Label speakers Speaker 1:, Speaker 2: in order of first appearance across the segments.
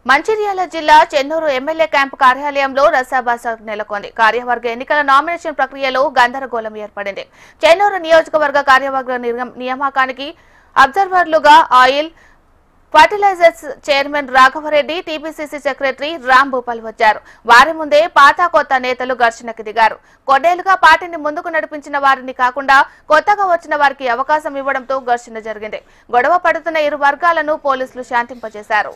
Speaker 1: మంచిర్యాల జిల్లా Chennur MLA camp కార్యాలయంలో రసాబస నెలకొంది. కార్యవర్గ ఎన్నికల నామినేషన్ ప్రక్రియలో గందరగోళం ఏర్పడింది. చెన్నూరు నియోజకవర్గ కార్యవర్గ నియామకానికి అబ్జర్వర్లుగా oil fertilisers chairman Raghava Reddy, TPCC secretary Rambhupal వచ్చారు. వారి ముందే పాత కొత్త నేతలు ఘర్షణకు దిగారు. కొన్నేళ్లుగా పార్టీని ముందుకు నడిపించిన వారిని కాకుండా కొత్తగా వచ్చిన వారికి అవకాశం ఇవ్వడంతో ఘర్షణ జరిగింది. గొడవ పడుతున్న ఇరు వర్గాలను పోలీసులు శాంతింపజేశారు.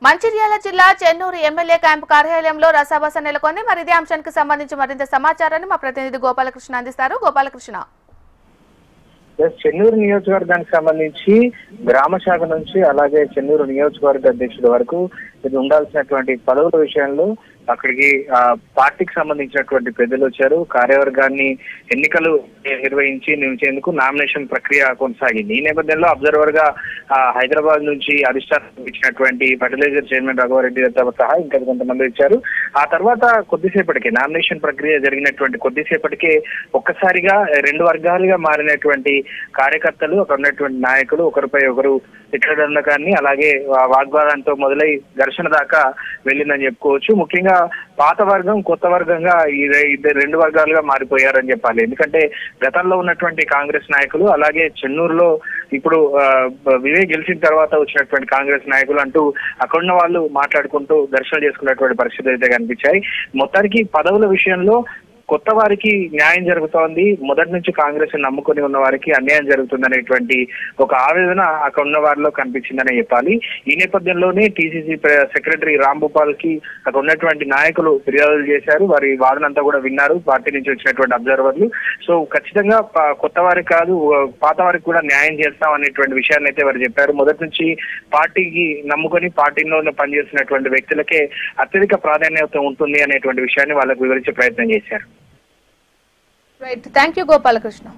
Speaker 1: మంచిర్యాల జిల్లా చెన్నూరు ఎమ్మెల్యే క్యాంపు కార్యాలయంలో రసాబస నెలకొంది. మరి ఇదే అంశానికి సంబంధించి మరింత సమాచారాన్ని మా ప్రతినిధి గోపాలకృష్ణ అందిస్తారు. గోపాలకృష్ణ,
Speaker 2: చెన్నూరు నియోజకవర్గానికి సంబంధించి గ్రామ శాఖ నుంచి అలాగే చెన్నూరు నియోజకవర్గ అధ్యక్షుడు వరకు ఇది ఉండాల్సినటువంటి పదవుల విషయంలో అక్కడికి పార్టీకి సంబంధించినటువంటి పెద్దలు వచ్చారు. కార్యవర్గాన్ని ఎన్నికలు నిర్వహించి నిలిచేందుకు నామినేషన్ ప్రక్రియ కొనసాగింది. ఈ నేపథ్యంలో అబ్జర్వర్ గా హైదరాబాద్ నుంచి అధిష్టానం ఇచ్చినటువంటి ఫర్టిలైజర్ చైర్మన్ రాఘవరెడ్డి సహా ఇంకా కొంతమంది ఇచ్చారు. ఆ తర్వాత కొద్దిసేపటికి నామినేషన్ ప్రక్రియ జరిగినటువంటి కొద్దిసేపటికే ఒక్కసారిగా రెండు వర్గాలుగా మారినటువంటి కార్యకర్తలు, అక్కడ ఉన్నటువంటి నాయకులు ఒకరిపై ఒకరు తిట్టడంకాన్ని అలాగే వాగ్వాదంతో మొదలై ఘర్షణ దాకా వెళ్ళిందని చెప్పుకోవచ్చు. ముఖ్యంగా పాత వర్గం కొత్త వర్గంగా రెండు వర్గాలుగా మారిపోయారని చెప్పాలి. ఎందుకంటే గతంలో ఉన్నటువంటి కాంగ్రెస్ నాయకులు అలాగే చెన్నూరులో ఇప్పుడు వివేక్ గెలిచిన తర్వాత వచ్చినటువంటి కాంగ్రెస్ నాయకులు అంటూ అక్కడున్న వాళ్ళు మాట్లాడుకుంటూ ఘర్షణ చేసుకున్నటువంటి పరిస్థితులు అయితే కనిపించాయి. మొత్తానికి పదవుల విషయంలో కొత్త వారికి న్యాయం జరుగుతోంది, మొదటి నుంచి కాంగ్రెస్ నమ్ముకుని ఉన్న వారికి అన్యాయం జరుగుతుందనేటువంటి ఒక ఆవేదన అక్కడ ఉన్న వారిలో కనిపించిందని చెప్పాలి. ఈ నేపథ్యంలోనే టీసీసీ సెక్రటరీ రాంభూపాల్ కి అక్కడ ఉన్నటువంటి నాయకులు ఫిర్యాదులు చేశారు. వారి వాదనంతా కూడా విన్నారు పార్టీ నుంచి వచ్చినటువంటి అబ్జర్వర్లు. సో ఖచ్చితంగా కొత్త వారికి కాదు పాత వారికి కూడా న్యాయం చేస్తాం అనేటువంటి విషయాన్ని అయితే వారు చెప్పారు. మొదటి నుంచి పార్టీకి నమ్ముకొని పార్టీలో పనిచేస్తున్నటువంటి వ్యక్తులకే అత్యధిక ప్రాధాన్యత ఉంటుంది అనేటువంటి విషయాన్ని వాళ్ళకు వివరించే ప్రయత్నం చేశారు.
Speaker 1: Right, thank you Gopalakrishna.